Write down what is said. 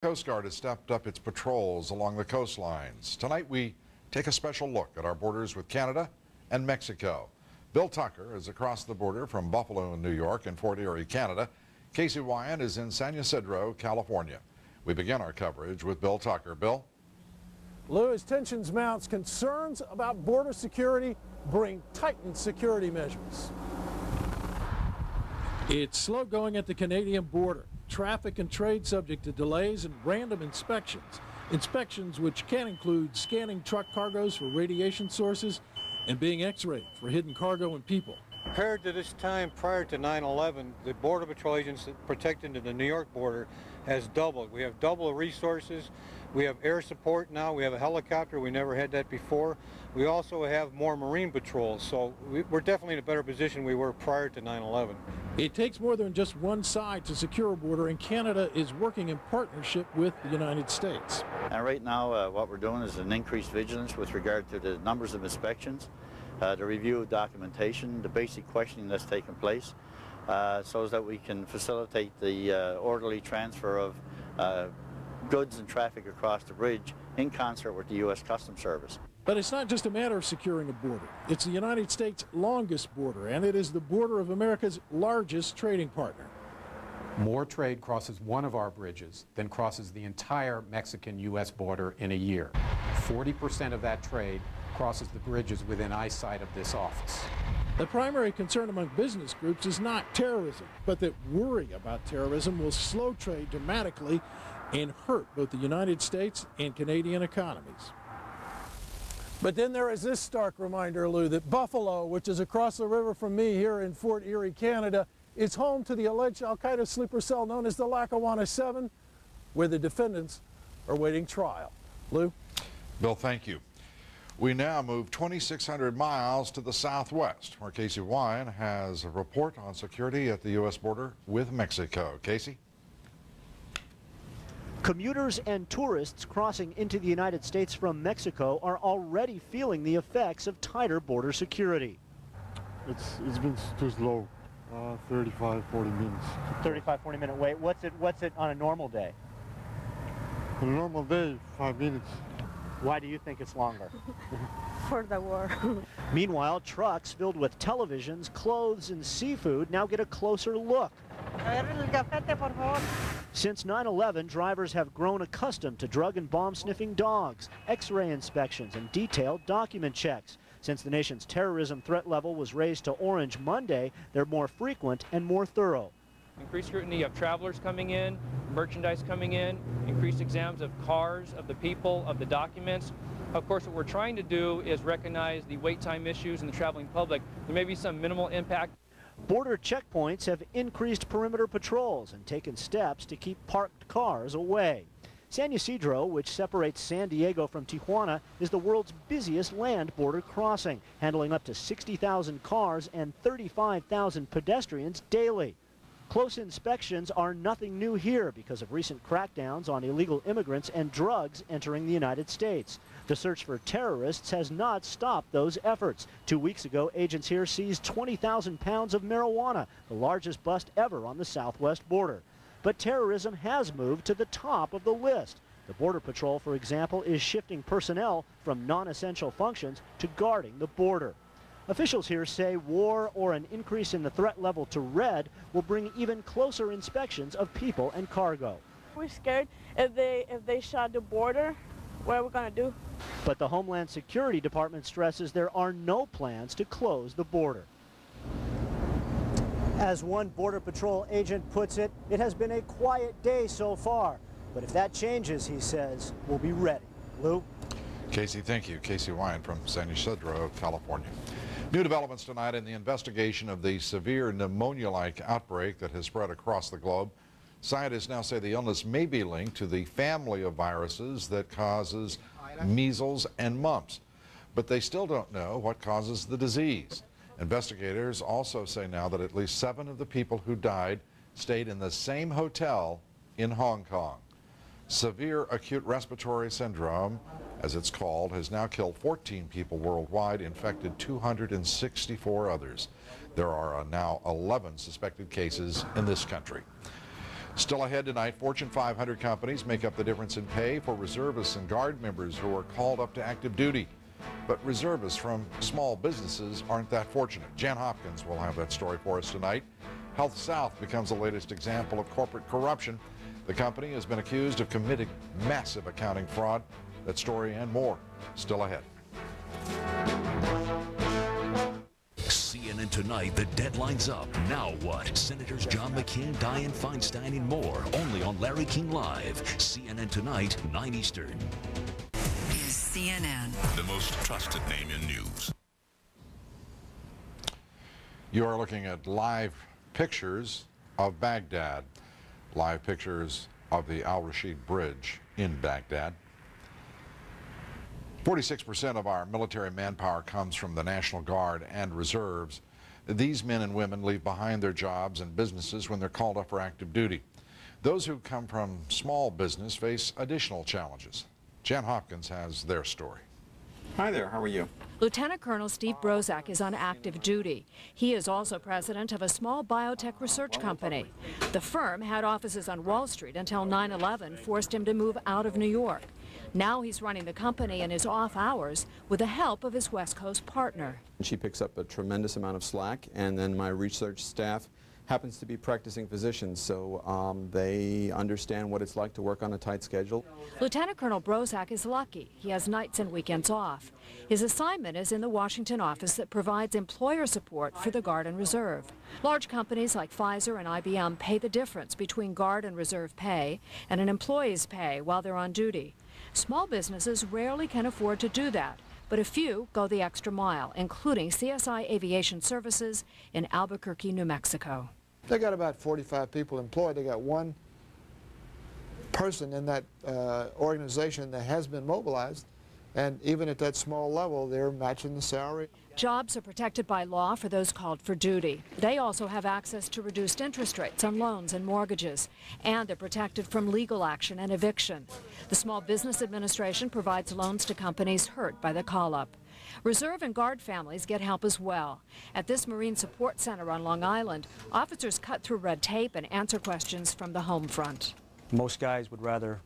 Coast Guard has stepped up its patrols along the coastlines. Tonight we take a special look at our borders with Canada and Mexico. Bill Tucker is across the border from Buffalo, New York and Fort Erie, Canada. Casey Wyan is in San Ysidro, California. We begin our coverage with Bill Tucker. Bill? Lou, as tensions mount, concerns about border security bring tightened security measures. It's slow going at the Canadian border. Traffic and trade subject to delays and random inspections. Inspections which can include scanning truck cargoes for radiation sources and being x-rayed for hidden cargo and people. Compared to this time prior to 9/11, the Border Patrol agents protecting the New York border has doubled. We have double the resources. We have air support now. We have a helicopter. We never had that before. We also have more Marine patrols, so we're definitely in a better position we were prior to 9/11. It takes more than just one side to secure a border, and Canada is working in partnership with the United States. And right now, what we're doing is an increased vigilance with regard to the numbers of inspections, the review of documentation, the basic questioning that's taking place, so that we can facilitate the orderly transfer of goods and traffic across the bridge in concert with the U.S. Customs Service. But it's not just a matter of securing a border. It's the United States' longest border, and it is the border of America's largest trading partner. More trade crosses one of our bridges than crosses the entire Mexican-U.S. border in a year. 40% of that trade crosses the bridges within eyesight of this office. The primary concern among business groups is not terrorism, but that worry about terrorism will slow trade dramatically and hurt both the United States and Canadian economies. But then there is this stark reminder, Lou, that Buffalo, which is across the river from me here in Fort Erie, Canada, is home to the alleged al-Qaeda sleeper cell known as the Lackawanna 7, where the defendants are waiting trial. Lou? Bill, thank you. We now move 2,600 miles to the southwest, where Casey Wyan has a report on security at the U.S. border with Mexico. Casey? Commuters and tourists crossing into the United States from Mexico are already feeling the effects of tighter border security. It's been too slow, 35, 40 minutes. 35, 40-minute wait. What's it on a normal day? On a normal day, 5 minutes. Why do you think it's longer? For the war. Meanwhile, trucks filled with televisions, clothes, and seafood now get a closer look. Since 9/11, drivers have grown accustomed to drug and bomb-sniffing dogs, X-ray inspections, and detailed document checks. Since the nation's terrorism threat level was raised to orange Monday, they're more frequent and more thorough. Increased scrutiny of travelers coming in, merchandise coming in, increased exams of cars, of the people, of the documents. Of course, what we're trying to do is recognize the wait time issues in the traveling public. There may be some minimal impact. Border checkpoints have increased perimeter patrols and taken steps to keep parked cars away. San Ysidro, which separates San Diego from Tijuana, is the world's busiest land border crossing, handling up to 60,000 cars and 35,000 pedestrians daily. Close inspections are nothing new here because of recent crackdowns on illegal immigrants and drugs entering the United States. The search for terrorists has not stopped those efforts. 2 weeks ago, agents here seized 20,000 pounds of marijuana, the largest bust ever on the southwest border. But terrorism has moved to the top of the list. The Border Patrol, for example, is shifting personnel from non-essential functions to guarding the border. Officials here say war or an increase in the threat level to red will bring even closer inspections of people and cargo. We're scared if they shut the border, what are we going to do? But the Homeland Security Department stresses there are no plans to close the border. As one Border Patrol agent puts it, it has been a quiet day so far. But if that changes, he says, we'll be ready. Lou? Casey, thank you. Casey Wyan from San Ysidro, California. New developments tonight in the investigation of the severe pneumonia-like outbreak that has spread across the globe. Scientists now say the illness may be linked to the family of viruses that causes measles and mumps. But they still don't know what causes the disease. Investigators also say now that at least 7 of the people who died stayed in the same hotel in Hong Kong. Severe acute respiratory syndrome, as it's called, has now killed 14 people worldwide, infected 264 others. There are now 11 suspected cases in this country. Still ahead tonight, Fortune 500 companies make up the difference in pay for reservists and Guard members who are called up to active duty. But reservists from small businesses aren't that fortunate. Jan Hopkins will have that story for us tonight. Health South becomes the latest example of corporate corruption. The company has been accused of committing massive accounting fraud. That story and more still ahead. CNN Tonight, the deadline's up. Now what? Senators John McCain, Dianne Feinstein, and more. Only on Larry King Live. CNN Tonight, 9 Eastern. Is CNN the most trusted name in news? You are looking at live pictures of Baghdad. Live pictures of the Al-Rashid Bridge in Baghdad. 46% of our military manpower comes from the National Guard and reserves. These men and women leave behind their jobs and businesses when they're called up for active duty. Those who come from small business face additional challenges. Jan Hopkins has their story. Hi there, how are you? Lieutenant Colonel Steve Brozak is on active duty. He is also president of a small biotech research company. The firm had offices on Wall Street until 9/11 forced him to move out of New York. Now he's running the company in his off hours with the help of his West Coast partner. She picks up a tremendous amount of slack, and then my research staff happens to be practicing physicians, so they understand what it's like to work on a tight schedule. Lieutenant Colonel Brozak is lucky. He has nights and weekends off. His assignment is in the Washington office that provides employer support for the Guard and Reserve. Large companies like Pfizer and IBM pay the difference between Guard and Reserve pay and an employee's pay while they're on duty. Small businesses rarely can afford to do that, but a few go the extra mile, including CSI Aviation Services in Albuquerque, New Mexico. They got about 45 people employed. They got one person in that organization that has been mobilized, and even at that small level, they're matching the salary. Jobs are protected by law for those called for duty. They also have access to reduced interest rates on loans and mortgages, and they're protected from legal action and eviction. The Small Business Administration provides loans to companies hurt by the call-up. Reserve and Guard families get help as well. At this Marine Support Center on Long Island, officers cut through red tape and answer questions from the home front. Most guys would rather